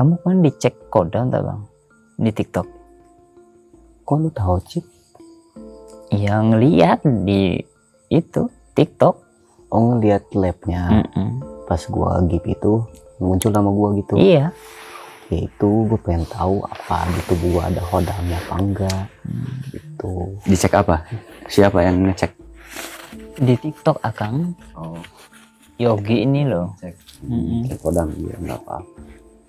Kamu kan dicek kodam tak bang di TikTok? Kok lu tahu Cik? Yang lihat di itu TikTok. Oh ngeliat labnya. Pas gua gip itu muncul nama gua gitu. Iya. Ya itu gue pengen tahu apa di tubuh gua ada hodamnya apa enggak. Gitu. Dicek apa? Siapa yang ngecek? Di TikTok Akang. Oh, Yogi ini loh. cek. Mm-mm. Cek kodam, iya nggak apa.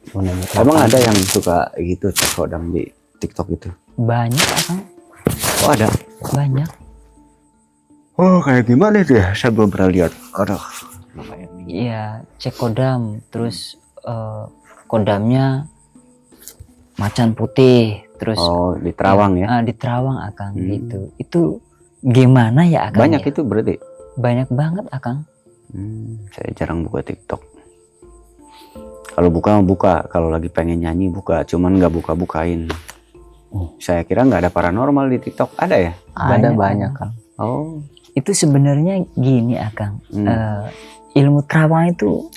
Emang Emang ada yang suka gitu cek kodam di TikTok itu? Banyak Akang. Oh ada. Banyak. Oh kayak gimana itu ya? Saya belum pernah lihat. Aduh. Lumayan nih. Iya, cek kodam. Terus kodamnya macan putih. Terus Oh di Terawang ya? di Terawang Akang gitu. Itu gimana ya Akang? Banyak ya? itu berarti? Banyak banget Akang. Saya jarang buka TikTok. Kalau buka, kalau lagi pengen nyanyi buka, cuman nggak buka-bukain. Saya kira nggak ada paranormal di TikTok, ada ya? Ada Banyak, banyak kan. Oh, Itu sebenarnya gini Akang. Ilmu terawang itu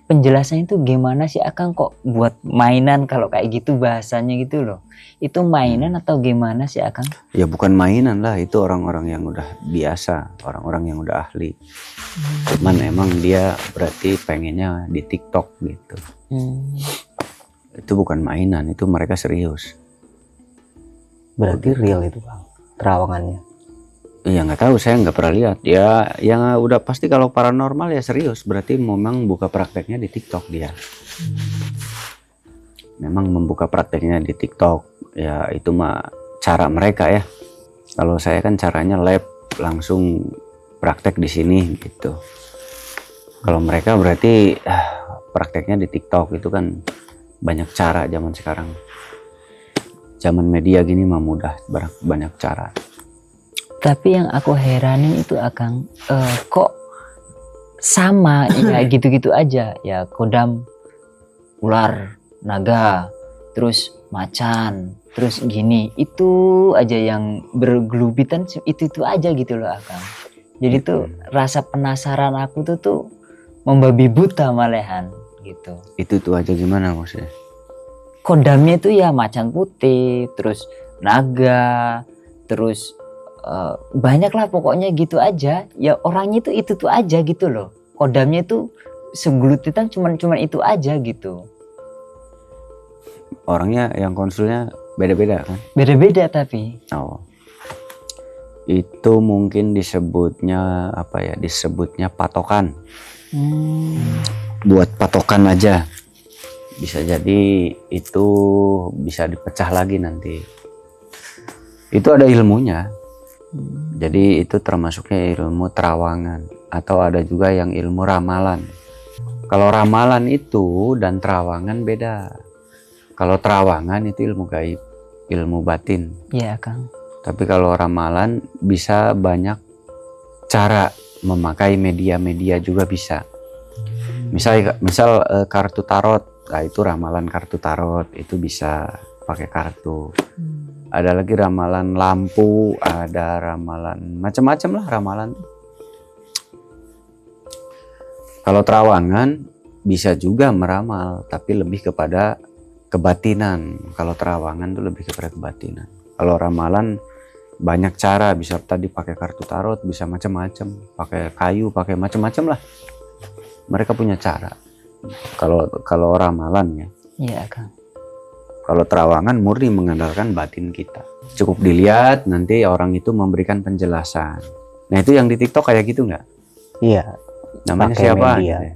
penjelasannya itu gimana sih Akang, kok buat mainan kalau kayak gitu bahasanya gitu loh. Itu mainan atau gimana sih Akang? ya bukan mainan lah, itu orang-orang yang udah biasa, orang-orang yang udah ahli. Cuman emang dia berarti pengennya di TikTok gitu. Itu bukan mainan, itu mereka serius. Berarti real itu bang. Terawangannya. Iya nggak tahu, saya nggak pernah lihat. Ya yang udah pasti kalau paranormal ya serius, berarti memang buka prakteknya di TikTok dia. Memang membuka prakteknya di TikTok, ya itu mah cara mereka ya. Kalau saya kan caranya lab langsung praktek di sini gitu. Kalau mereka berarti prakteknya di TikTok, itu kan banyak cara zaman sekarang. Zaman media gini mah mudah, banyak cara. Tapi yang aku heranin itu Akang, kok sama ya gitu-gitu aja ya, kodam ular, naga, terus macan, terus gini, itu aja yang bergelubitan, itu aja gitu loh Akang. Jadi tuh rasa penasaran aku tuh membabi buta malahan gitu. Itu tuh aja gimana maksudnya? Kodamnya itu ya macan putih, terus naga, terus banyak lah pokoknya gitu aja. Ya orangnya itu tuh aja gitu loh. Kodamnya itu segelutitan cuman itu aja gitu. Orangnya yang konsulnya beda-beda kan? Beda-beda tapi. Oh. Itu mungkin disebutnya apa ya? Disebutnya patokan. Buat patokan aja. Bisa jadi itu bisa dipecah lagi nanti. Itu ada ilmunya. Jadi itu termasuknya ilmu terawangan, atau ada juga yang ilmu ramalan. Kalau ramalan itu dan terawangan beda. Kalau terawangan itu ilmu gaib, ilmu batin. Iya Kang. Tapi kalau ramalan bisa banyak cara, memakai media-media juga bisa. Misal kartu tarot, nah itu ramalan kartu tarot, itu bisa pakai kartu. Ada lagi ramalan lampu, ada ramalan macam-macam lah ramalan. Kalau terawangan bisa juga meramal, tapi lebih kepada kebatinan. Kalau terawangan itu lebih kepada kebatinan. Kalau ramalan banyak cara, bisa tadi pakai kartu tarot, bisa macam-macam, pakai kayu, pakai macam-macam lah. Mereka punya cara. Kalau ramalan ya. Iya Kang. Kalau terawangan murni mengandalkan batin kita. Cukup dilihat, nanti orang itu memberikan penjelasan. Nah itu yang di TikTok kayak gitu nggak? Iya. Namanya Pakai siapa? media. Gitu ya?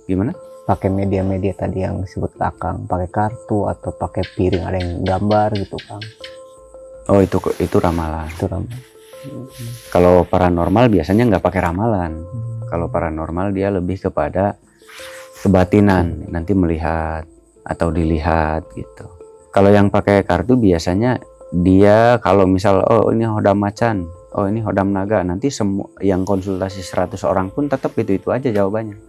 Gimana? Pakai media-media tadi yang disebut Akang, pakai kartu atau pakai piring ada yang gambar gitu Kang. Oh itu ramalan. Itu ramalan. Kalau paranormal biasanya nggak pakai ramalan. Kalau paranormal dia lebih kepada kebatinan, nanti melihat atau dilihat gitu. Kalau yang pakai kartu biasanya dia kalau misal oh ini hodam macan, oh ini hodam naga, nanti semua yang konsultasi 100 orang pun tetap itu aja jawabannya.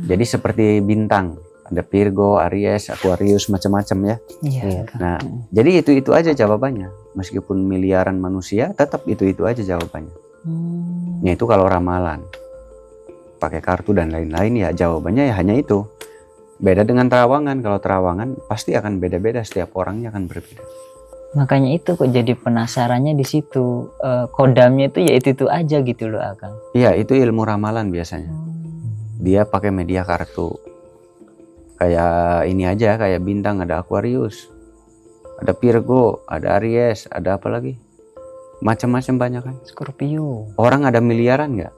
Jadi seperti bintang, ada Virgo, Aries, Aquarius, macam-macam ya. Iya Kang. Nah, jadi itu aja jawabannya. Meskipun miliaran manusia, tetap itu aja jawabannya. Nah itu kalau ramalan, pakai kartu dan lain-lain ya jawabannya ya hanya itu. Beda dengan terawangan. Kalau terawangan pasti akan beda-beda, setiap orangnya akan berbeda. Makanya itu kok jadi penasarannya di situ. Kodamnya itu ya itu aja gitu loh Akang. Iya, itu ilmu ramalan biasanya. Dia pakai media kartu. Kayak ini aja, kayak bintang, ada Aquarius, ada Virgo, ada Aries, ada apa lagi? Macam-macam banyak kan. Scorpio. Orang ada miliaran nggak?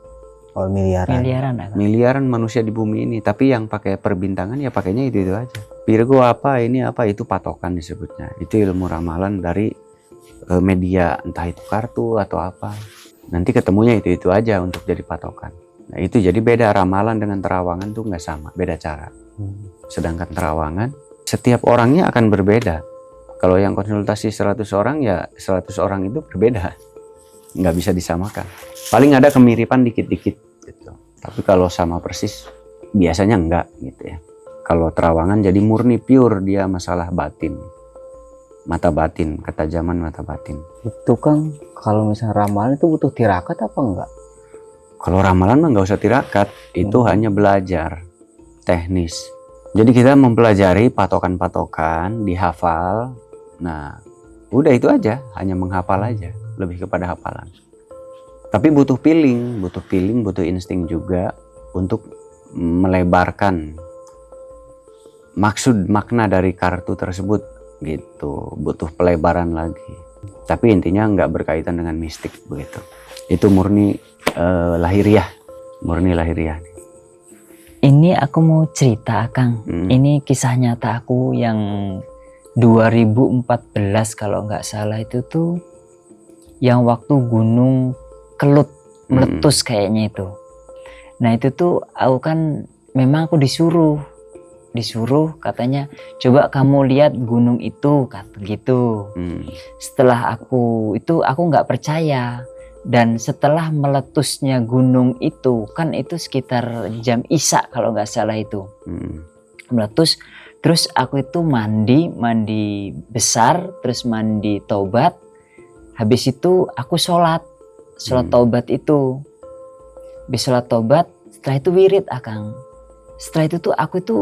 Oh, miliaran. Miliaran Akang. Miliaran manusia di bumi ini, tapi yang pakai perbintangan ya pakainya itu aja. Virgo apa, ini apa, itu patokan disebutnya. Itu ilmu ramalan dari media, entah itu kartu atau apa. Nanti ketemunya itu aja untuk jadi patokan. Nah itu jadi beda, ramalan dengan terawangan tuh nggak sama, beda cara. Sedangkan terawangan, setiap orangnya akan berbeda. Kalau yang konsultasi 100 orang ya 100 orang itu berbeda. Nggak bisa disamakan. Paling ada kemiripan dikit-dikit gitu. Tapi kalau sama persis biasanya enggak gitu ya. Kalau terawangan jadi murni pure, dia masalah batin. Mata batin, ketajaman mata batin. Itu Kang, kalau misalnya ramalan itu butuh tirakat apa enggak? Kalau ramalan mah nggak usah tirakat, itu hanya belajar teknis. Jadi kita mempelajari patokan-patokan, dihafal. Nah, udah itu aja, hanya menghafal aja, lebih kepada hafalan. Tapi butuh feeling, butuh insting juga untuk melebarkan maksud makna dari kartu tersebut gitu. Butuh pelebaran lagi. Tapi intinya nggak berkaitan dengan mistik begitu. Itu murni lahiriah, murni lahiriah. Ini aku mau cerita Kang. Ini kisah nyata aku yang 2014 kalau nggak salah itu tuh yang waktu gunung Kelut meletus kayaknya itu. Nah itu tuh aku kan memang aku disuruh katanya coba kamu lihat gunung itu kata gitu. Setelah aku nggak percaya, dan setelah meletusnya gunung itu kan itu sekitar jam Isya kalau nggak salah itu meletus. Terus aku itu mandi besar, terus mandi taubat. Habis itu aku sholat taubat itu. Habis sholat taubat, setelah itu wirid Akang. Setelah itu tuh aku itu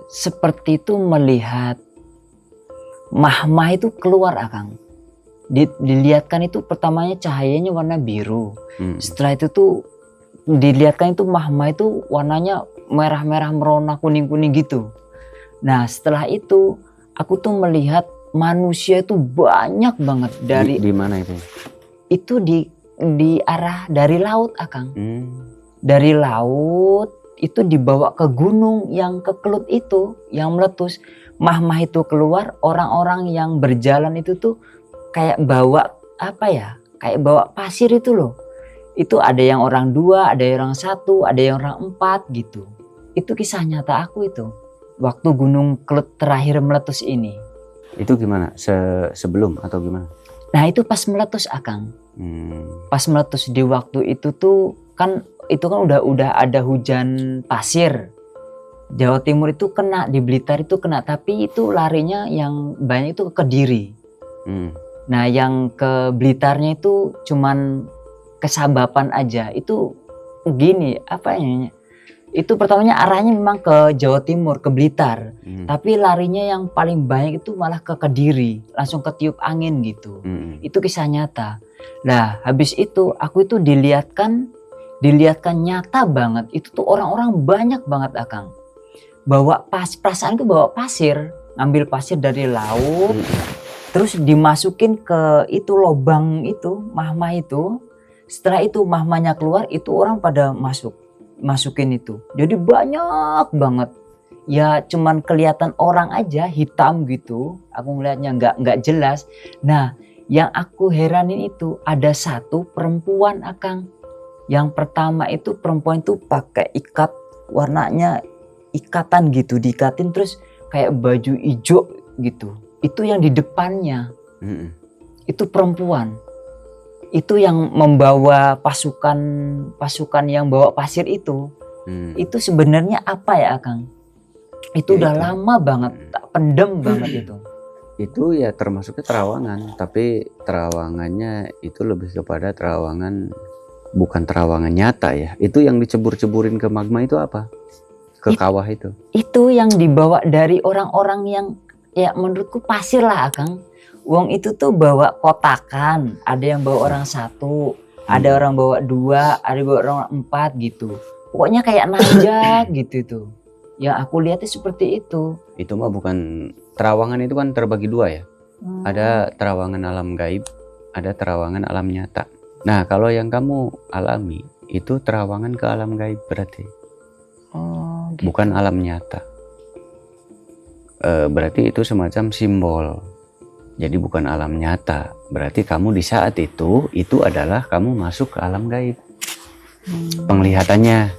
seperti itu melihat mahmah itu keluar Akang. Dilihatkan itu pertamanya cahayanya warna biru. Setelah itu tuh dilihatkan itu mahmah itu warnanya merah-merah merona kuning-kuning gitu. Nah setelah itu aku tuh melihat manusia itu banyak banget dari di mana itu? Itu di arah dari laut Akang. Dari laut itu dibawa ke gunung yang ke Kelut itu yang meletus. Mahmah itu keluar, orang-orang yang berjalan itu tuh kayak bawa apa ya? Kayak bawa pasir itu loh. Itu ada yang orang 2, ada yang orang 1, ada yang orang 4 gitu. Itu kisah nyata aku itu. Waktu gunung Kelut terakhir meletus ini. Itu gimana? Sebelum atau gimana? Nah itu pas meletus Akang. Pas meletus di waktu itu tuh kan udah ada hujan pasir. Jawa Timur itu kena, di Blitar itu kena, tapi itu larinya yang banyak itu ke Kediri. Nah yang ke Blitarnya itu cuman kesabapan aja. Itu gini apa ya? Itu pertamanya arahnya memang ke Jawa Timur, ke Blitar. Tapi larinya yang paling banyak itu malah ke Kediri, langsung ketiup angin gitu. Itu kisah nyata. Nah habis itu aku itu dilihatkan nyata banget. Itu tuh orang-orang banyak banget Akang. Perasaanku bawa pasir, ngambil pasir dari laut, terus dimasukin ke itu lobang itu, mahmah itu. Setelah itu mahmahnya keluar, itu orang pada masukin itu. Jadi banyak banget. Ya cuman kelihatan orang aja hitam gitu. Aku ngeliatnya nggak jelas. Nah, yang aku heranin itu ada satu perempuan Akang. Yang pertama itu perempuan itu pakai ikat warnanya ikatan gitu, diikatin terus kayak baju hijau gitu. Itu yang di depannya. Itu perempuan. Itu yang membawa pasukan yang bawa pasir itu. Itu sebenarnya apa ya Akang? Itu udah lama banget, tak pendem banget itu. Itu ya termasuknya terawangan, tapi terawangannya itu lebih kepada terawangan, bukan terawangan nyata ya. Itu yang dicebur-ceburin ke magma itu apa? ke kawah itu. Itu yang dibawa dari orang-orang yang ya menurutku pasir lah Akang. Wong itu tuh bawa kotakan, ada yang bawa orang satu, ada orang bawa dua, ada bawa orang empat gitu. Pokoknya kayak nanjak gitu tuh. Yang aku lihatnya seperti itu. Itu mah bukan terawangan, itu kan terbagi dua ya. Ada terawangan alam gaib, ada terawangan alam nyata. Nah, kalau yang kamu alami itu terawangan ke alam gaib berarti. Oh, gitu. Bukan alam nyata. Berarti itu semacam simbol. Jadi bukan alam nyata. Berarti kamu di saat itu adalah kamu masuk ke alam gaib. Penglihatannya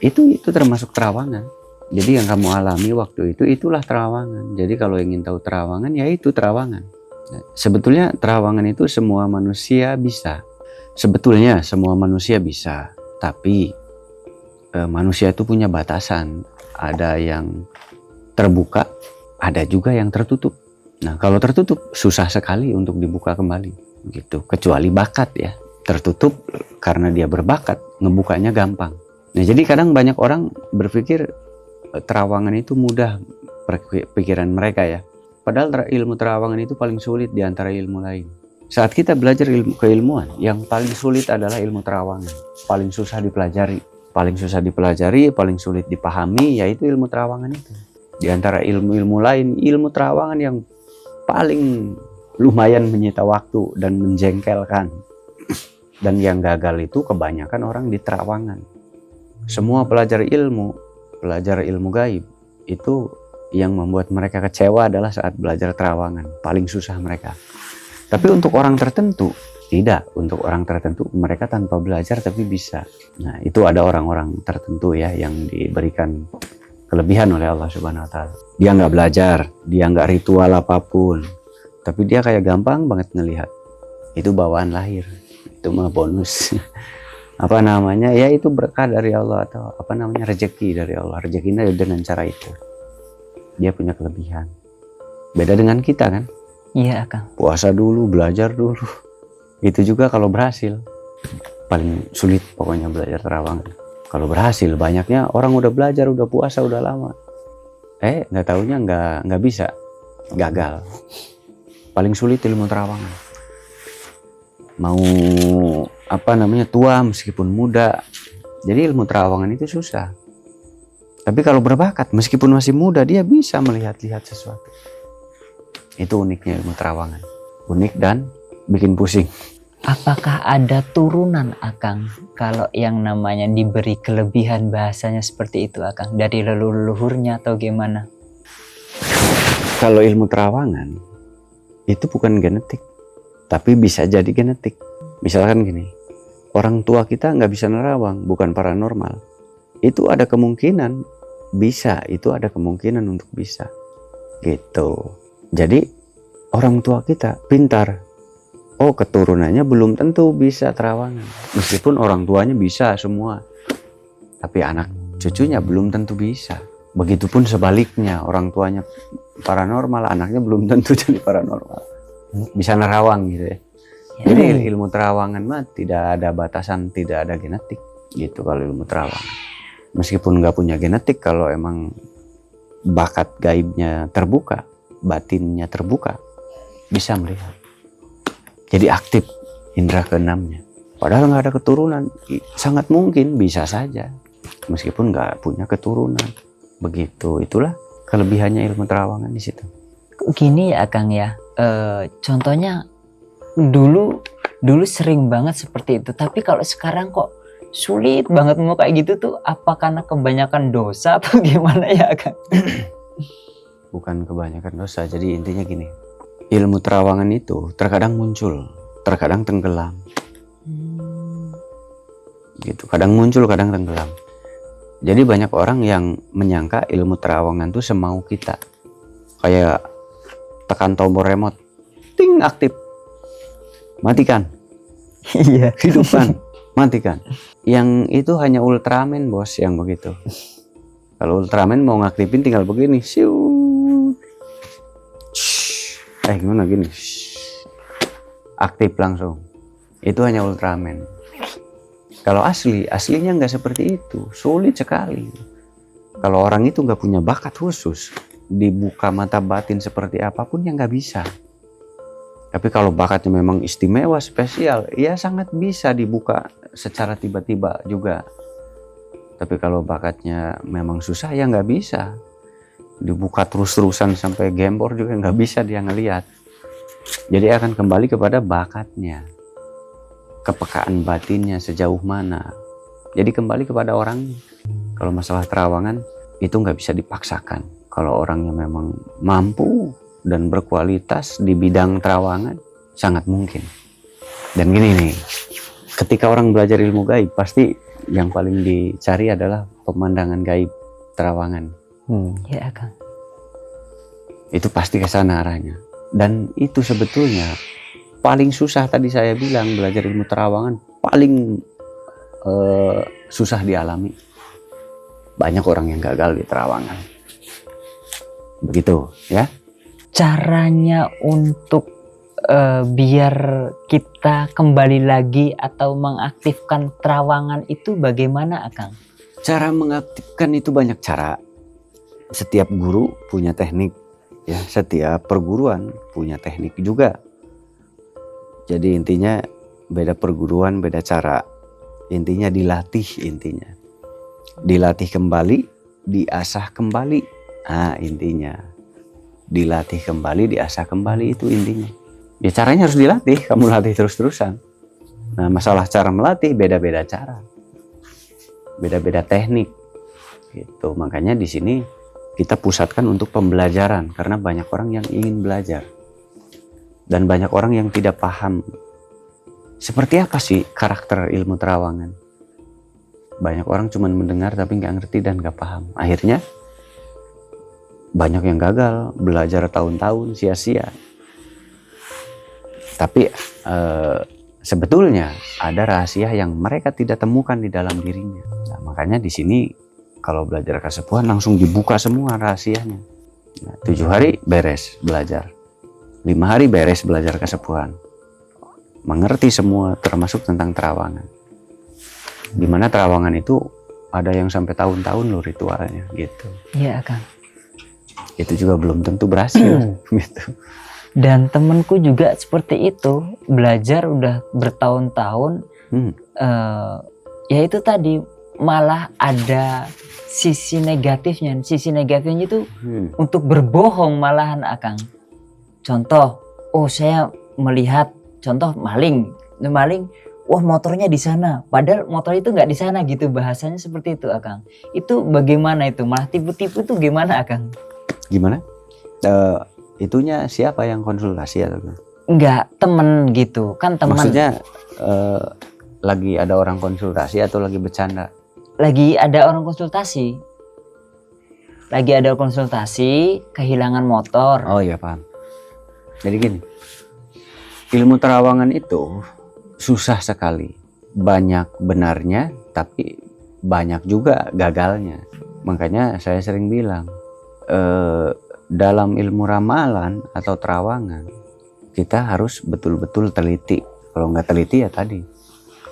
itu termasuk terawangan. Jadi yang kamu alami waktu itu itulah terawangan. Jadi kalau ingin tahu terawangan ya itu terawangan. Sebetulnya terawangan itu semua manusia bisa. Sebetulnya semua manusia bisa. Tapi manusia itu punya batasan. Ada yang terbuka, ada juga yang tertutup. Nah, kalau tertutup susah sekali untuk dibuka kembali gitu. Kecuali bakat ya. Tertutup karena dia berbakat, ngebukanya gampang. Nah, jadi kadang banyak orang berpikir terawangan itu mudah pikiran mereka ya. Padahal ilmu terawangan itu paling sulit di antara ilmu lain. Saat kita belajar keilmuan, yang paling sulit adalah ilmu terawangan. Paling susah dipelajari, paling sulit dipahami, yaitu ilmu terawangan itu. Di antara ilmu-ilmu lain, ilmu terawangan yang paling lumayan menyita waktu dan menjengkelkan. Dan yang gagal itu kebanyakan orang di terawangan. Semua pelajar ilmu gaib itu yang membuat mereka kecewa adalah saat belajar terawangan. Paling susah mereka. Tapi untuk orang tertentu tidak. Untuk orang tertentu mereka tanpa belajar tapi bisa. Nah, itu ada orang-orang tertentu ya yang diberikan kelebihan oleh Allah Subhanahu wa taala. Dia nggak belajar, dia nggak ritual apapun, tapi dia kayak gampang banget ngelihat. Itu bawaan lahir, itu mah bonus. Apa namanya? Ya itu berkah dari Allah atau apa namanya, rezeki dari Allah. Rezekinya dengan cara itu. Dia punya kelebihan. Beda dengan kita kan? Iya Akang. Puasa dulu, belajar dulu. Itu juga kalau berhasil. Paling sulit pokoknya belajar terawangan. Kalau berhasil, banyaknya orang udah belajar, udah puasa, udah lama. Nggak taunya nggak bisa, gagal. Paling sulit ilmu terawangan. Mau tua meskipun muda. Jadi ilmu terawangan itu susah. Tapi kalau berbakat, meskipun masih muda, dia bisa melihat-lihat sesuatu. Itu uniknya ilmu terawangan. Unik dan bikin pusing. Apakah ada turunan Akang kalau yang namanya diberi kelebihan bahasanya seperti itu Akang? Dari leluhurnya atau gimana? Kalau ilmu terawangan itu bukan genetik, tapi bisa jadi genetik. Misalkan gini, orang tua kita nggak bisa nerawang, bukan paranormal. Itu ada kemungkinan bisa, itu ada kemungkinan untuk bisa. Gitu. Jadi orang tua kita pintar. Oh, keturunannya belum tentu bisa terawangan. Meskipun orang tuanya bisa semua. Tapi anak cucunya belum tentu bisa. Begitupun sebaliknya, orang tuanya paranormal, anaknya belum tentu jadi paranormal. Bisa nerawang gitu ya. Jadi ilmu terawangan mah tidak ada batasan, tidak ada genetik. Gitu kalau ilmu terawangan. Meskipun nggak punya genetik, kalau emang bakat gaibnya terbuka, batinnya terbuka, bisa melihat. Jadi aktif indera keenamnya. Padahal nggak ada keturunan, sangat mungkin bisa saja. Meskipun nggak punya keturunan. Begitu, itulah kelebihannya ilmu terawangan di situ. Gini ya Kang ya, contohnya dulu sering banget seperti itu. Tapi kalau sekarang kok sulit banget mau kayak gitu tuh, apa karena kebanyakan dosa atau gimana ya Kang? Bukan kebanyakan dosa, jadi intinya gini. Ilmu terawangan itu terkadang muncul, terkadang tenggelam. Gitu, kadang muncul, kadang tenggelam. Jadi banyak orang yang menyangka ilmu terawangan itu semau kita. Kayak tekan tombol remote, ting, aktif. Matikan. Iya. Hidupkan, matikan. Yang itu hanya Ultraman bos yang begitu. Kalau Ultraman mau ngaktifin tinggal begini, siu. Gimana gini? Aktif langsung. Itu hanya Ultraman. Kalau aslinya nggak seperti itu, sulit sekali. Kalau orang itu nggak punya bakat khusus, dibuka mata batin seperti apapun ya nggak bisa. Tapi kalau bakatnya memang istimewa, spesial, ya sangat bisa dibuka secara tiba-tiba juga. Tapi kalau bakatnya memang susah ya nggak bisa. Dibuka terus-terusan sampai gembor juga nggak bisa dia ngelihat. Jadi akan kembali kepada bakatnya, kepekaan batinnya sejauh mana. Jadi kembali kepada orang. Kalau masalah terawangan itu nggak bisa dipaksakan. Kalau orangnya memang mampu dan berkualitas di bidang terawangan, sangat mungkin. Dan gini nih, ketika orang belajar ilmu gaib, pasti yang paling dicari adalah pemandangan gaib terawangan. Ya Kang. Itu pasti ke sana arahnya. Dan itu sebetulnya paling susah, tadi saya bilang belajar ilmu terawangan paling susah dialami. Banyak orang yang gagal di terawangan. Begitu ya. Caranya untuk biar kita kembali lagi atau mengaktifkan terawangan itu bagaimana Akang? Cara mengaktifkan itu banyak cara. Setiap guru punya teknik, ya. Setiap perguruan punya teknik juga. Jadi intinya beda perguruan, beda cara. Intinya dilatih, intinya. Dilatih kembali, diasah kembali. Nah, intinya. Dilatih kembali, diasah kembali, itu intinya. Ya caranya harus dilatih, kamu latih terus-terusan. Nah, masalah cara melatih beda-beda cara. Beda-beda teknik. Gitu. Makanya di sini kita pusatkan untuk pembelajaran karena banyak orang yang ingin belajar. Dan banyak orang yang tidak paham seperti apa sih karakter ilmu terawangan. Banyak orang cuma mendengar tapi nggak ngerti dan nggak paham. Akhirnya banyak yang gagal, belajar tahun-tahun sia-sia. Tapi sebetulnya ada rahasia yang mereka tidak temukan di dalam dirinya. Nah, makanya di sini kalau belajar kesepuhan langsung dibuka semua rahasianya. Nah, 7 hari beres belajar, 5 hari beres belajar kesepuhan, mengerti semua termasuk tentang terawangan. Dimana terawangan itu ada yang sampai tahun-tahun loh ritualnya gitu. Iya Akang. Itu juga belum tentu berhasil gitu. Dan temenku juga seperti itu, belajar udah bertahun-tahun, ya itu tadi malah ada sisi negatifnya. Sisi negatifnya itu untuk berbohong malahan Akang. Contoh, oh saya melihat contoh maling, wah motornya di sana, padahal motor itu nggak di sana gitu, bahasanya seperti itu Akang. Itu bagaimana itu? Malah tipu-tipu itu gimana Akang? Gimana? Itunya siapa yang konsultasi atau gimana? Enggak, temen gitu kan, teman. Maksudnya lagi ada orang konsultasi atau lagi bercanda? Lagi ada orang konsultasi. Lagi ada konsultasi, kehilangan motor. Oh iya paham. Jadi gini, ilmu terawangan itu susah sekali. Banyak benarnya, tapi banyak juga gagalnya. Makanya saya sering bilang, dalam ilmu ramalan atau terawangan kita harus betul-betul teliti. Kalau nggak teliti ya tadi,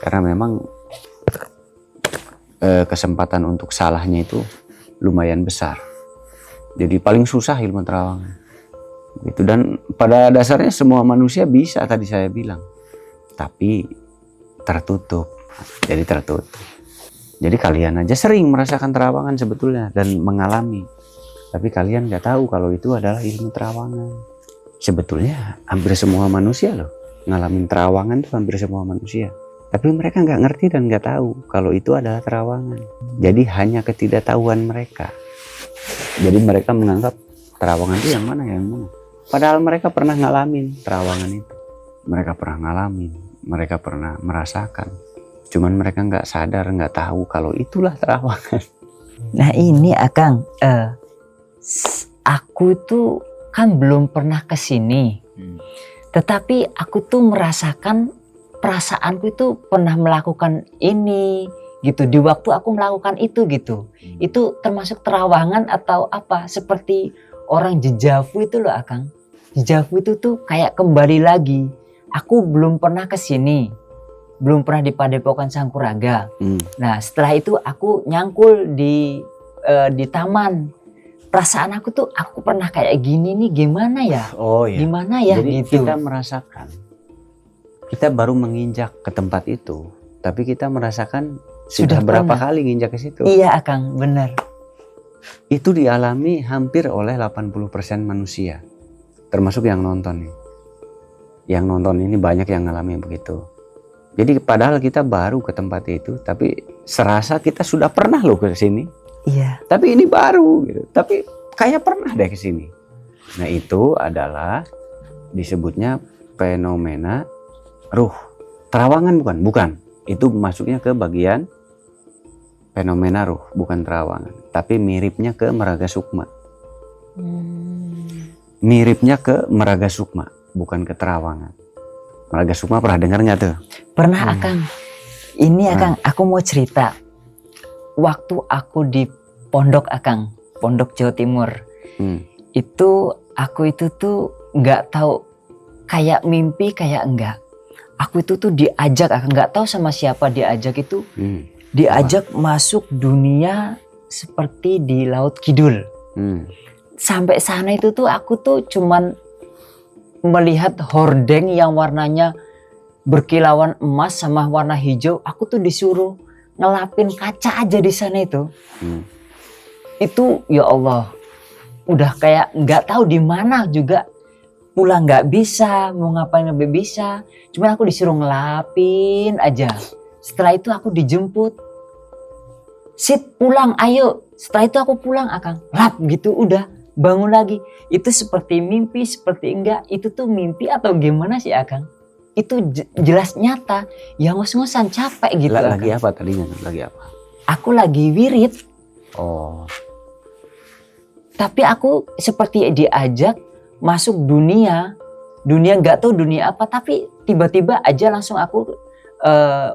karena memang kesempatan untuk salahnya itu lumayan besar. Jadi paling susah ilmu terawangan gitu. Dan pada dasarnya semua manusia bisa, tadi saya bilang, tapi tertutup. Jadi tertutup. Jadi kalian aja sering merasakan terawangan sebetulnya dan mengalami, tapi kalian nggak tahu kalau itu adalah ilmu terawangan. Sebetulnya hampir semua manusia loh ngalamin terawangan, tuh hampir semua manusia. Tapi mereka nggak ngerti dan nggak tahu kalau itu adalah terawangan. Jadi hanya ketidaktahuan mereka. Jadi mereka menganggap terawangan itu yang mana. Padahal mereka pernah ngalamin terawangan itu. Mereka pernah ngalamin, mereka pernah merasakan. Cuman mereka nggak sadar, nggak tahu kalau itulah terawangan. Nah ini Akang, aku itu kan belum pernah ke sini, tetapi aku tuh merasakan perasaanku itu pernah melakukan ini gitu, di waktu aku melakukan itu gitu. Itu termasuk terawangan atau apa? Seperti orang dejavu itu loh Akang. Dejavu itu tuh kayak kembali lagi. Aku belum pernah ke sini, belum pernah di Padepokan Sangkuraga. Nah setelah itu aku nyangkul di di taman. Perasaan aku tuh aku pernah kayak gini nih, gimana ya? Oh iya. Gimana ya Jadi gitu. kita merasakan, kita baru menginjak ke tempat itu, tapi kita merasakan sudah berapa pernah. kali nginjak ke situ. Iya Akang, benar. Itu dialami hampir oleh 80% manusia, termasuk yang nonton nih. Yang nonton ini banyak yang ngalami begitu. Jadi padahal kita baru ke tempat itu, tapi serasa kita sudah pernah loh ke sini. Iya. Tapi ini baru gitu. Tapi kayak pernah deh ke sini. Nah, itu adalah disebutnya fenomena ruh. Terawangan bukan? Bukan. Itu masuknya ke bagian fenomena ruh, bukan terawangan. Tapi miripnya ke meraga sukma. Miripnya ke meraga sukma, bukan ke terawangan. Meraga sukma pernah dengarnya tuh? Pernah Akang. Ini Akang, aku mau cerita. Waktu aku di pondok Akang, pondok Jawa Timur. Itu aku itu tuh nggak tahu, kayak mimpi kayak enggak. Aku itu tuh diajak, Akang nggak tahu sama siapa diajak itu. Diajak masuk dunia seperti di Laut Kidul. Sampai sana itu tuh aku tuh cuman melihat hordeng yang warnanya berkilauan emas sama warna hijau. Aku tuh disuruh ngelapin kaca aja di sana itu. Itu ya Allah, udah kayak nggak tahu di mana juga, pulang nggak bisa, mau ngapain nggak bisa. Cuman aku disuruh ngelapin aja. Setelah itu aku dijemput, sit pulang ayo. Setelah itu aku pulang Akang, lap gitu udah bangun lagi. Itu seperti mimpi, seperti enggak. Itu tuh mimpi atau gimana sih Akang? Itu jelas nyata. Ya ngos-ngosan capek gitu. Lagi Akang. apa tadinya? Lagi apa? Aku lagi wirid. Oh. Tapi aku seperti diajak masuk dunia nggak tahu dunia apa, tapi tiba-tiba aja langsung aku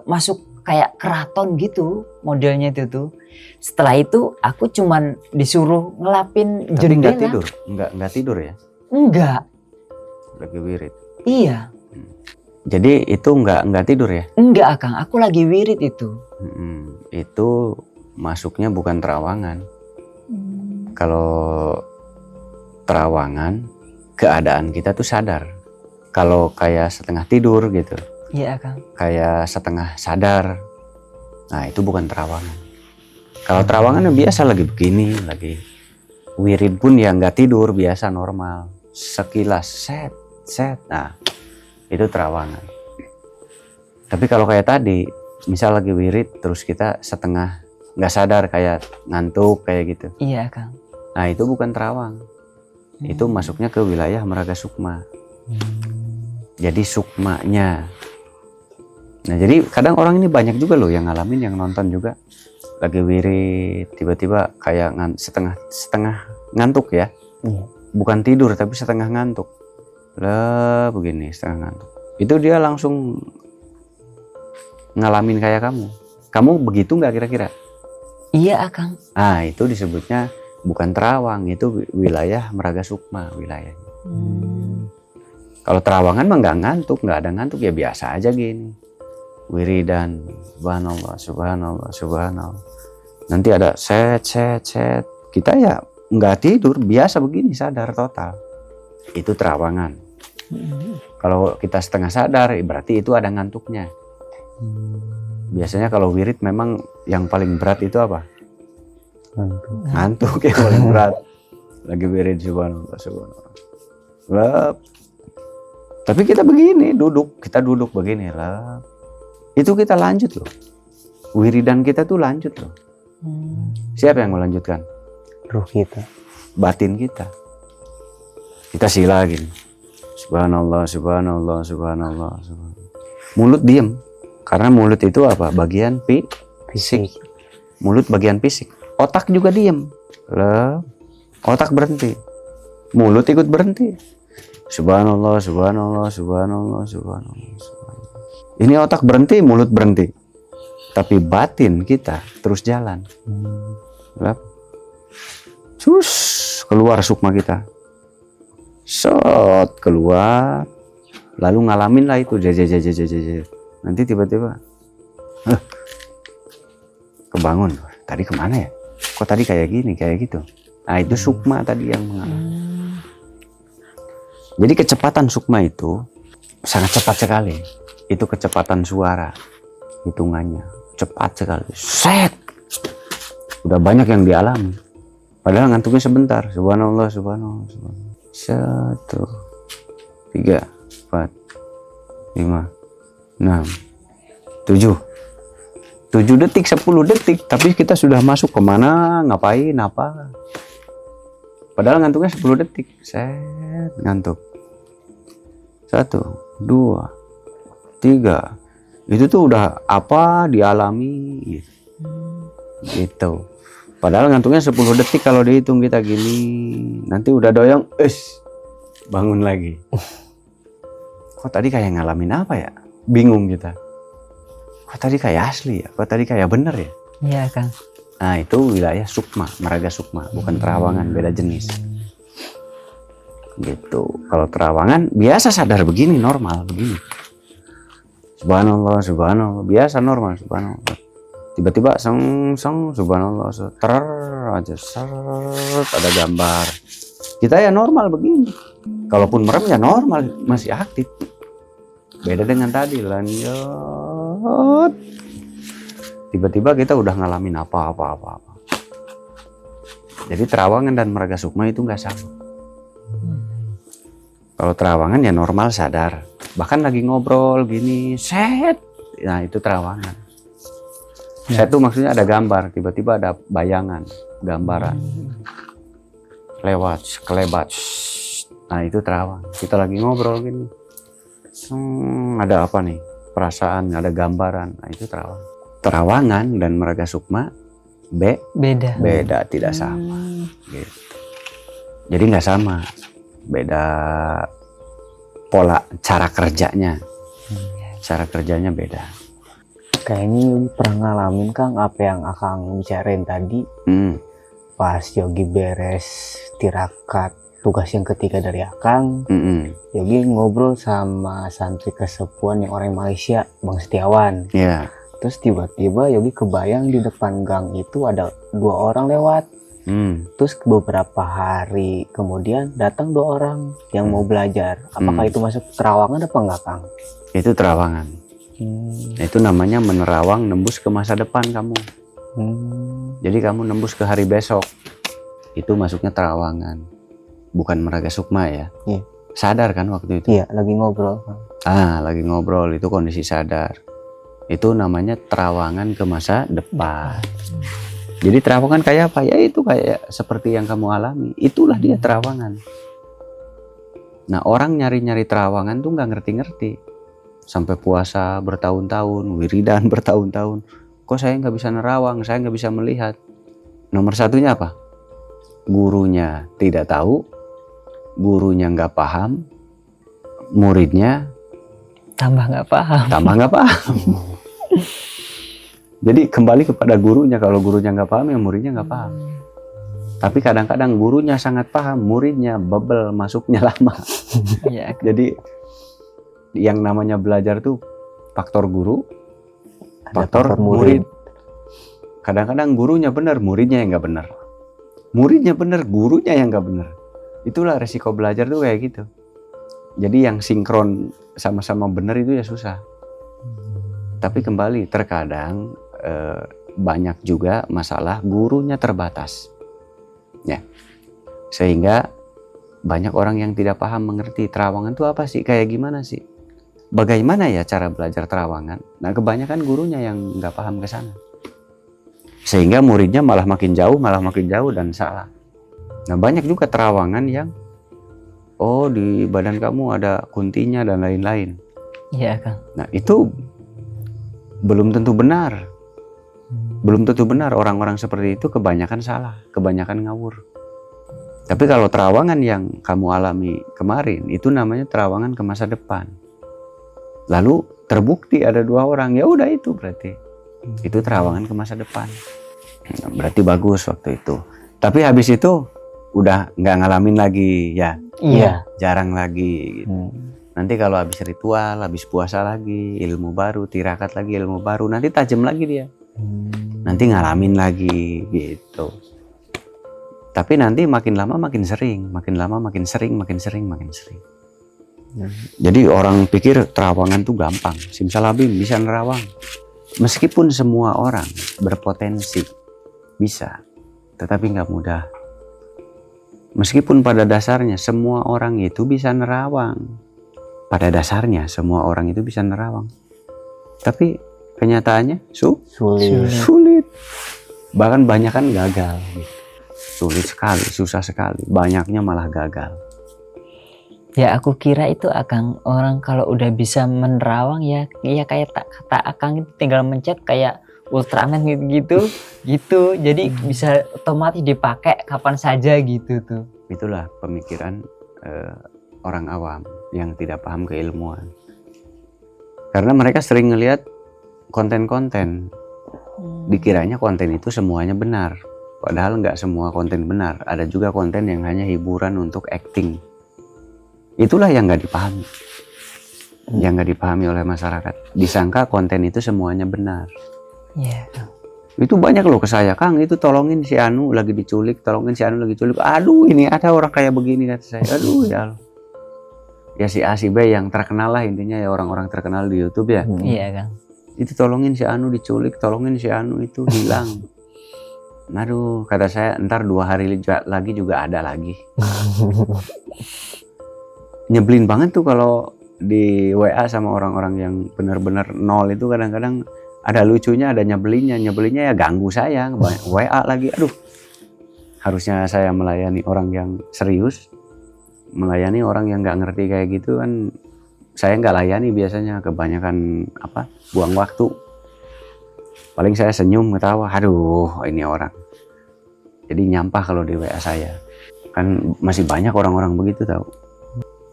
masuk kayak keraton gitu modelnya itu tuh. Setelah itu aku cuman disuruh ngelapin Tapi jendela. nggak tidur, nggak tidur ya? Enggak. Lagi wirid. Iya. Jadi itu nggak tidur ya? Enggak Akang, aku lagi wirid itu. Itu masuknya bukan terawangan. Kalau terawangan, keadaan kita tuh sadar. Kalau kayak setengah tidur gitu, Iya Akang. kayak setengah sadar, nah itu bukan terawangan. Kalau terawangan biasa lagi begini, lagi wirid pun ya nggak tidur, biasa normal. Sekilas set, nah itu terawangan. Tapi kalau kayak tadi, misal lagi wirid terus kita setengah nggak sadar, kayak ngantuk kayak gitu. Iya Akang. Nah itu bukan terawang. Itu masuknya ke wilayah meraga sukma. Jadi sukmanya. Nah jadi kadang orang ini banyak juga loh yang ngalamin, yang nonton juga. Lagi wirid, tiba-tiba kayak setengah ngantuk ya. Bukan tidur tapi setengah ngantuk. Lah begini setengah ngantuk. Itu dia langsung ngalamin kayak kamu. Kamu begitu nggak kira-kira? Iya Akang. Nah itu disebutnya bukan terawang, itu wilayah meraga sukma wilayahnya. Kalau terawangan mah nggak ngantuk, nggak ada ngantuk, ya biasa aja gini. Wiridan, subhanallah, subhanallah, subhanallah. Nanti ada set. Kita ya nggak tidur, biasa begini, sadar total. Itu terawangan. Kalau kita setengah sadar, berarti itu ada ngantuknya. Biasanya kalau wirid memang yang paling berat itu apa? Ngantuk yang paling berat. Lagi wirid subhanallah, subhanallah. Lep. Tapi kita begini, kita duduk begini lah. Itu kita lanjut loh. Wiridan kita tuh lanjut loh. Siapa yang melanjutkan? Ruh kita. Batin kita. Kita sila gini. Subhanallah, subhanallah, subhanallah, subhanallah. Mulut diem. Karena mulut itu apa? Bagian fisik. Mulut bagian fisik. Otak juga diem. Lah, otak berhenti. Mulut ikut berhenti. Subhanallah, subhanallah, subhanallah, subhanallah, subhanallah. Ini otak berhenti, mulut berhenti. Tapi batin kita terus jalan. Sus, keluar sukma kita. Shot, keluar. Lalu ngalamin lah itu. Nanti tiba-tiba kebangun. Tadi kemana ya? kok tadi kayak gini, kayak gitu. Nah itu sukma tadi yang mengalami. Jadi kecepatan sukma itu sangat cepat sekali. Itu kecepatan suara, hitungannya cepat sekali. Set, udah banyak yang dialami. Padahal ngantuknya sebentar. Subhanallah, subhanallah, subhanallah. 1, 3, 4, 5, 6, 7 detik, 10 detik, tapi kita sudah masuk kemana, ngapain, apa. Padahal ngantuknya 10 detik. Set, ngantuk. 1, 2, 3. Itu tuh udah apa dialami gitu. Padahal ngantungnya 10 detik kalau dihitung kita gini. Nanti udah doyong, bangun lagi. Kok tadi kayak ngalamin apa ya? Bingung kita. Kok tadi kayak asli ya? Kok tadi kayak bener ya? Iya Kang. Nah itu wilayah sukma, maraga sukma, bukan terawangan, beda jenis. Gitu. Kalau terawangan biasa sadar begini, normal begini. Subhanallah, subhanallah, biasa normal, subhanallah. Tiba-tiba seng subhanallah, ter aja seret, ada gambar. Kita ya normal begini. Kalaupun merem ya normal, masih aktif. Beda dengan tadi, lanjut. Tiba-tiba kita udah ngalamin apa. Jadi terawangan dan maraga sukma itu nggak sama. Kalau terawangan ya normal sadar. Bahkan lagi ngobrol gini, set. Nah itu terawangan. Set itu maksudnya ada gambar, tiba-tiba ada bayangan, gambaran. Lewat, kelebat. Nah itu terawang. Kita lagi ngobrol gini. Ada apa nih? Perasaan, ada gambaran. Nah itu terawang. Terawangan dan maraga sukma beda, tidak sama. Gitu. Jadi nggak sama, beda pola cara kerjanya. Cara kerjanya beda. Kayaknya Yogi pernah ngalamin Kang apa yang Akang bicarain tadi. Pas Yogi beres tirakat tugas yang ketiga dari Akang, Yogi ngobrol sama santri kesepuan yang orang Malaysia, Bang Setiawan. Iya. Terus tiba-tiba Yogi kebayang di depan gang itu ada 2 orang lewat. Terus beberapa hari kemudian datang 2 orang yang mau belajar. Apakah itu masuk terawangan apa enggak Kang? Itu terawangan. Itu namanya menerawang nembus ke masa depan kamu. Jadi kamu nembus ke hari besok. Itu masuknya terawangan. Bukan maraga sukma ya. Iya. Sadar kan waktu itu? Iya, lagi ngobrol. Lagi ngobrol, itu kondisi sadar. Itu namanya terawangan ke masa depan. Jadi terawangan kayak apa? Ya itu kayak seperti yang kamu alami. Itulah dia terawangan. Nah orang nyari-nyari terawangan tuh nggak ngerti-ngerti. Sampai puasa bertahun-tahun, wiridan bertahun-tahun. Kok saya nggak bisa nerawang, saya nggak bisa melihat. Nomor satunya apa? Gurunya tidak tahu, gurunya nggak paham, muridnya Tambah nggak paham. Jadi kembali kepada gurunya. Kalau gurunya nggak paham, ya muridnya nggak paham. Tapi kadang-kadang gurunya sangat paham, muridnya bebel, masuknya lama. Iya. Jadi yang namanya belajar tuh faktor guru, faktor murid. Kadang-kadang gurunya benar, muridnya yang nggak benar. Muridnya benar, gurunya yang nggak benar. Itulah resiko belajar tuh kayak gitu. Jadi yang sinkron sama-sama benar itu ya susah. Tapi kembali terkadang banyak juga masalah gurunya terbatas. Ya. Sehingga banyak orang yang tidak paham mengerti terawangan itu apa sih, kayak gimana sih, bagaimana ya cara belajar terawangan. Nah kebanyakan gurunya yang nggak paham ke sana, sehingga muridnya malah makin jauh dan salah. Nah banyak juga terawangan yang di badan kamu ada kuntinya dan lain-lain. Iya Kang. Nah itu belum tentu benar. Belum tentu benar. Orang-orang seperti itu kebanyakan salah, kebanyakan ngawur. Tapi kalau terawangan yang kamu alami kemarin, itu namanya terawangan ke masa depan. Lalu terbukti ada 2 orang, ya udah itu berarti. Itu terawangan ke masa depan. Berarti bagus waktu itu. Tapi habis itu udah nggak ngalamin lagi ya. Iya. Jarang lagi gitu. Nanti kalau habis ritual, habis puasa lagi, ilmu baru, tirakat lagi, ilmu baru, nanti tajam lagi dia. Nanti ngalamin lagi gitu. Tapi nanti makin lama makin sering, makin lama makin sering, makin sering, makin sering. Jadi orang pikir terawangan tuh gampang, simsalabim bisa nerawang. Meskipun semua orang berpotensi bisa, tetapi nggak mudah. Meskipun pada dasarnya semua orang itu bisa nerawang, pada dasarnya semua orang itu bisa nerawang, tapi kenyataannya sulit. Bahkan banyak kan gagal, sulit sekali, susah sekali, banyaknya malah gagal. Ya aku kira itu Akang, orang kalau udah bisa menerawang ya kayak kata Akang itu tinggal mencet kayak Ultraman gitu. Jadi bisa otomatis dipakai kapan saja gitu tuh. Itulah pemikiran orang awam yang tidak paham keilmuan. Karena mereka sering ngelihat konten-konten, dikiranya konten itu semuanya benar. Padahal nggak semua konten benar. Ada juga konten yang hanya hiburan untuk acting. Itulah yang nggak dipahami. Yang nggak dipahami oleh masyarakat. Disangka konten itu semuanya benar. Iya. Itu banyak loh ke saya, Kang, itu tolongin si Anu lagi diculik, tolongin si Anu lagi diculik. Aduh, ini ada orang kayak begini, kata saya. Aduh, ya Allah. Ya si A, si B yang terkenal lah intinya, ya orang-orang terkenal di YouTube ya. Iya Kang. Itu tolongin si Anu diculik, tolongin si Anu itu hilang. Aduh, kata saya, ntar 2 hari lagi juga ada lagi. Nyebelin banget tuh kalau di WA sama orang-orang yang benar-benar nol itu kadang-kadang ada lucunya, ada nyebelinnya ya ganggu saya, WA lagi, aduh. Harusnya saya melayani orang yang serius, melayani orang yang nggak ngerti kayak gitu kan, saya nggak layani biasanya, kebanyakan buang waktu. Paling saya senyum, ketawa, aduh ini orang. Jadi nyampah kalau di WA saya, kan masih banyak orang-orang begitu tahu.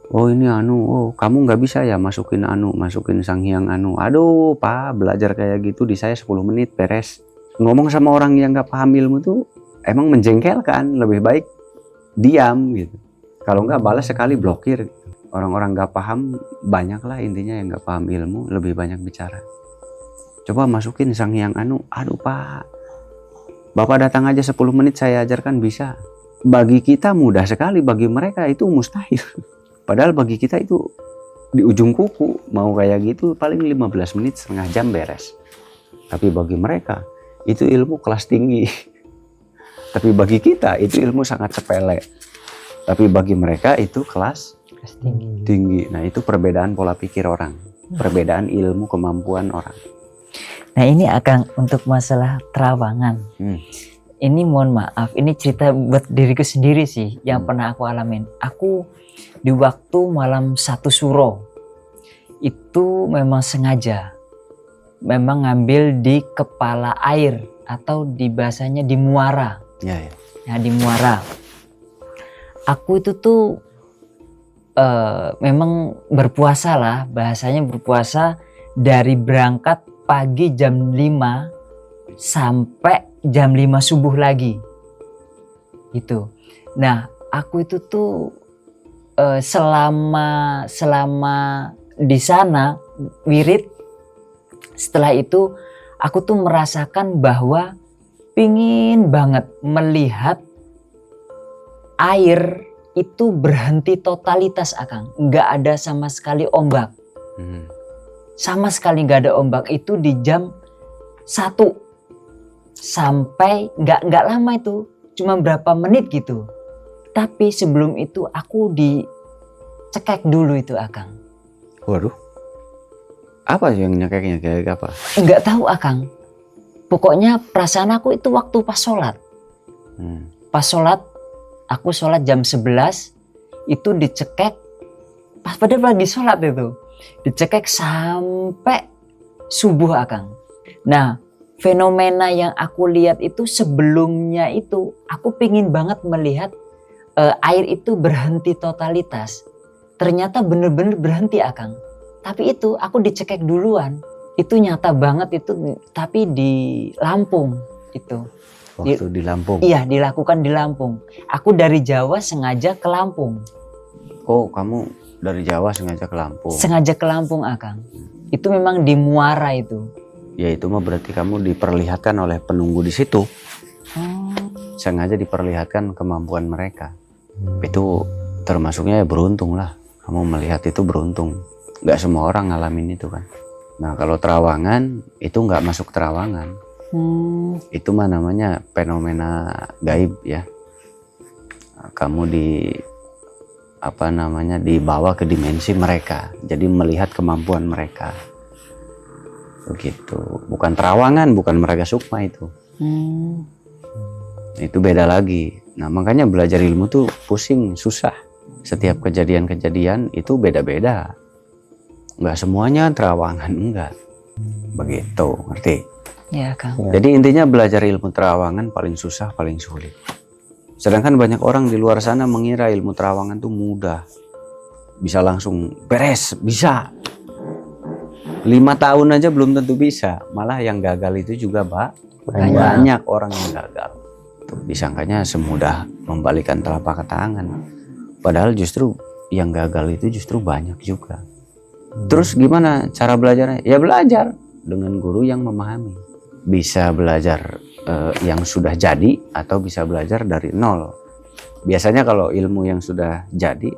Oh ini Anu, oh kamu nggak bisa ya masukin Anu, masukin Sang Hyang Anu. Aduh Pak, belajar kayak gitu di saya 10 menit beres. Ngomong sama orang yang nggak paham ilmu tuh emang menjengkelkan, lebih baik diam gitu. Kalau nggak balas sekali blokir. Orang-orang nggak paham banyak lah intinya yang nggak paham ilmu, lebih banyak bicara. Coba masukin Sang Hyang Anu, aduh Pak, Bapak datang aja 10 menit saya ajarkan bisa. Bagi kita mudah sekali, bagi mereka itu mustahil. Padahal bagi kita itu di ujung kuku, mau kayak gitu paling 15 menit, setengah jam beres. Tapi bagi mereka itu ilmu kelas tinggi. Tapi bagi kita itu ilmu sangat sepele. Tapi bagi mereka itu kelas tinggi. Nah itu perbedaan pola pikir orang, perbedaan ilmu kemampuan orang. Nah ini Akang untuk masalah terawangan. Ini mohon maaf, ini cerita buat diriku sendiri sih yang pernah aku alamin. Aku di waktu malam 1 suro itu memang sengaja, memang ngambil di kepala air atau di bahasanya di muara. Ya. Nah di muara. Aku itu tuh memang berpuasa lah, bahasanya berpuasa dari berangkat pagi jam 5 sampai jam 5 subuh lagi gitu. Nah aku itu tuh selama di sana wirid, setelah itu aku tuh merasakan bahwa pingin banget melihat air itu berhenti totalitas Akang, nggak ada sama sekali ombak. Sama sekali nggak ada ombak itu di jam 1 sampai nggak lama itu, cuma berapa menit gitu. Tapi sebelum itu aku dicekek dulu itu Akang. Waduh, apa yang nyekeknya kayak apa? Nggak tahu Akang. Pokoknya perasaan aku itu waktu pas sholat. Pas sholat, aku sholat jam 11 itu dicekek. Pas padahal lagi sholat itu, dicekek sampai subuh Akang. Nah fenomena yang aku lihat itu sebelumnya itu aku pingin banget melihat air itu berhenti totalitas. Ternyata bener-bener berhenti Akang. Tapi itu aku dicekek duluan. Itu nyata banget itu, tapi di Lampung itu. Waktu di Lampung? Iya, dilakukan di Lampung. Aku dari Jawa sengaja ke Lampung. Oh, kamu dari Jawa sengaja ke Lampung? Sengaja ke Lampung Akang. Itu memang di muara itu. ya itu mah berarti kamu diperlihatkan oleh penunggu di situ. Sengaja diperlihatkan kemampuan mereka. Itu termasuknya ya beruntung lah. Kamu melihat itu beruntung. Nggak semua orang ngalamin itu kan. Nah kalau terawangan itu nggak masuk terawangan. Itu mah namanya fenomena gaib ya. Kamu dibawa ke dimensi mereka. Jadi melihat kemampuan mereka. Begitu. Bukan terawangan, bukan meraga sukma itu. Itu beda lagi. Nah makanya belajar ilmu tuh pusing, susah. Setiap kejadian-kejadian itu beda-beda. Nggak semuanya terawangan, enggak. Begitu, ngerti? Ya Kang. Jadi intinya belajar ilmu terawangan paling susah, paling sulit. Sedangkan banyak orang di luar sana mengira ilmu terawangan tuh mudah. Bisa langsung beres, bisa. 5 tahun aja belum tentu bisa. Malah yang gagal itu juga banyak orang yang gagal. Tuh, disangkanya semudah membalikan telapak tangan. Padahal justru yang gagal itu justru banyak juga. Terus gimana cara belajarnya? Ya belajar dengan guru yang memahami. Bisa belajar yang sudah jadi atau bisa belajar dari nol. Biasanya kalau ilmu yang sudah jadi,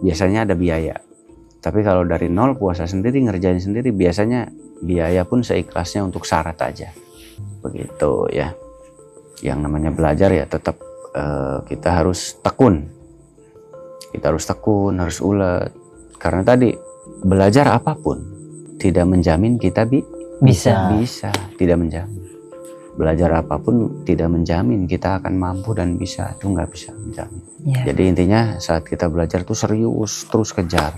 biasanya ada biaya. Tapi kalau dari nol puasa sendiri, ngerjain sendiri, biasanya biaya pun seikhlasnya untuk syarat aja. Begitu ya. Yang namanya belajar ya tetap kita harus tekun. Kita harus tekun, harus ulet. Karena tadi belajar apapun tidak menjamin kita bisa, tidak menjamin. Belajar apapun tidak menjamin kita akan mampu dan bisa, itu nggak bisa menjamin. Ya. Jadi intinya saat kita belajar tuh serius, terus kejar.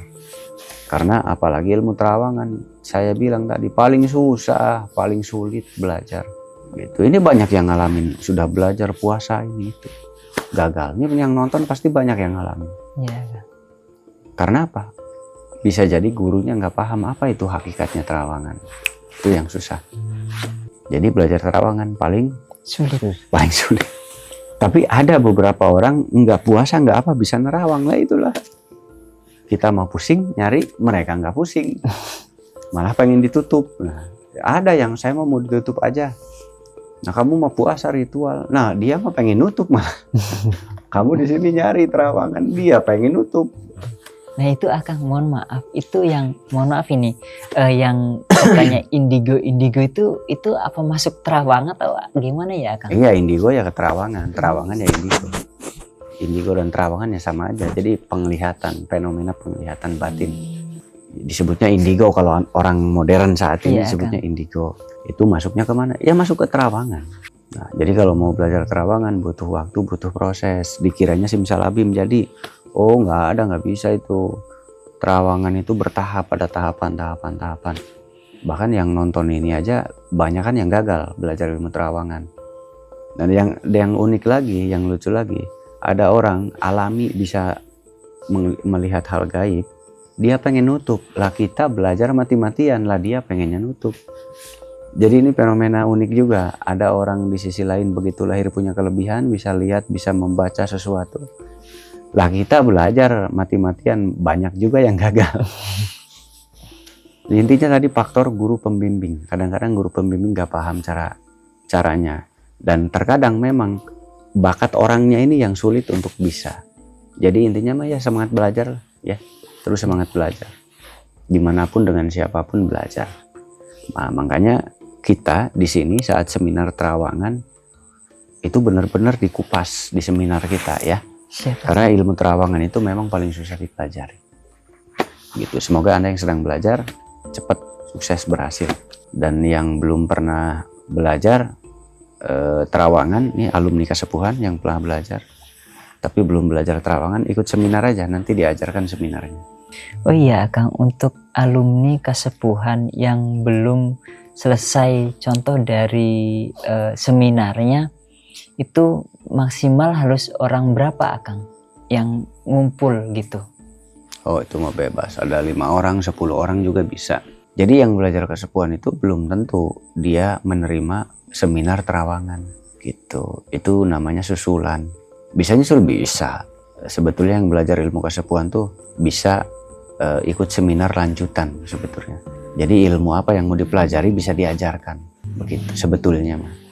Karena apalagi ilmu terawangan, saya bilang tadi paling susah, paling sulit belajar. Gitu. Ini banyak yang ngalamin, sudah belajar puasa ini itu. Gagal. Ini yang nonton pasti banyak yang ngalamin. Ya. Karena apa? Bisa jadi gurunya nggak paham apa itu hakikatnya terawangan. Itu yang susah. Jadi belajar terawangan paling Sulit. Tapi ada beberapa orang nggak puasa nggak apa bisa nerawang lah itulah. Kita mau pusing nyari, mereka nggak pusing. Malah pengen ditutup. Nah, ada yang saya mau ditutup aja. Nah kamu mau puasa ritual. Nah dia mah pengen nutup malah. Kamu di sini nyari terawangan, dia pengen nutup. Nah itu Akang, mohon maaf, itu yang mohon maaf ini yang katanya indigo itu apa masuk terawangan atau gimana ya Akang? Iya indigo ya ke terawangan ya indigo. Indigo dan terawangan ya sama aja. Jadi penglihatan, fenomena penglihatan batin. Disebutnya indigo kalau orang modern saat ini disebutnya indigo. Itu masuknya kemana? Ya masuk ke terawangan. Nah, jadi kalau mau belajar terawangan butuh waktu, butuh proses. Dikiranya simsalabim jadi nggak bisa itu. Terawangan itu bertahap, ada tahapan. Bahkan yang nonton ini aja banyak kan yang gagal belajar ilmu terawangan. Dan yang unik lagi, yang lucu lagi, ada orang alami bisa melihat hal gaib, dia pengen nutup. Lah kita belajar mati-matian, lah dia pengennya nutup. Jadi ini fenomena unik juga. Ada orang di sisi lain begitu lahir punya kelebihan, bisa lihat, bisa membaca sesuatu. Lah kita belajar mati-matian, banyak juga yang gagal. Intinya tadi faktor guru pembimbing. Kadang-kadang guru pembimbing gak paham caranya. Dan terkadang memang bakat orangnya ini yang sulit untuk bisa. Jadi intinya mah ya semangat belajar ya. Terus semangat belajar. Dimanapun dengan siapapun belajar. Nah, makanya kita di sini saat seminar terawangan itu benar-benar dikupas di seminar kita ya. Siapa? Karena ilmu terawangan itu memang paling susah dipelajari. Gitu. Semoga Anda yang sedang belajar cepat sukses berhasil. Dan yang belum pernah belajar terawangan, ini alumni Kasepuhan yang pernah belajar tapi belum belajar terawangan, ikut seminar aja, nanti diajarkan seminarnya. Oh iya Kang, untuk alumni Kasepuhan yang belum selesai contoh dari seminarnya, itu maksimal harus orang berapa Akang yang ngumpul gitu? Oh itu mah bebas, ada 5 orang, 10 orang juga bisa. Jadi yang belajar Kasepuhan itu belum tentu dia menerima seminar terawangan gitu. Itu namanya susulan. Bisa nyusul bisa. Sebetulnya yang belajar ilmu Kasepuhan tuh bisa ikut seminar lanjutan sebetulnya. Jadi ilmu apa yang mau dipelajari bisa diajarkan, begitu sebetulnya mah.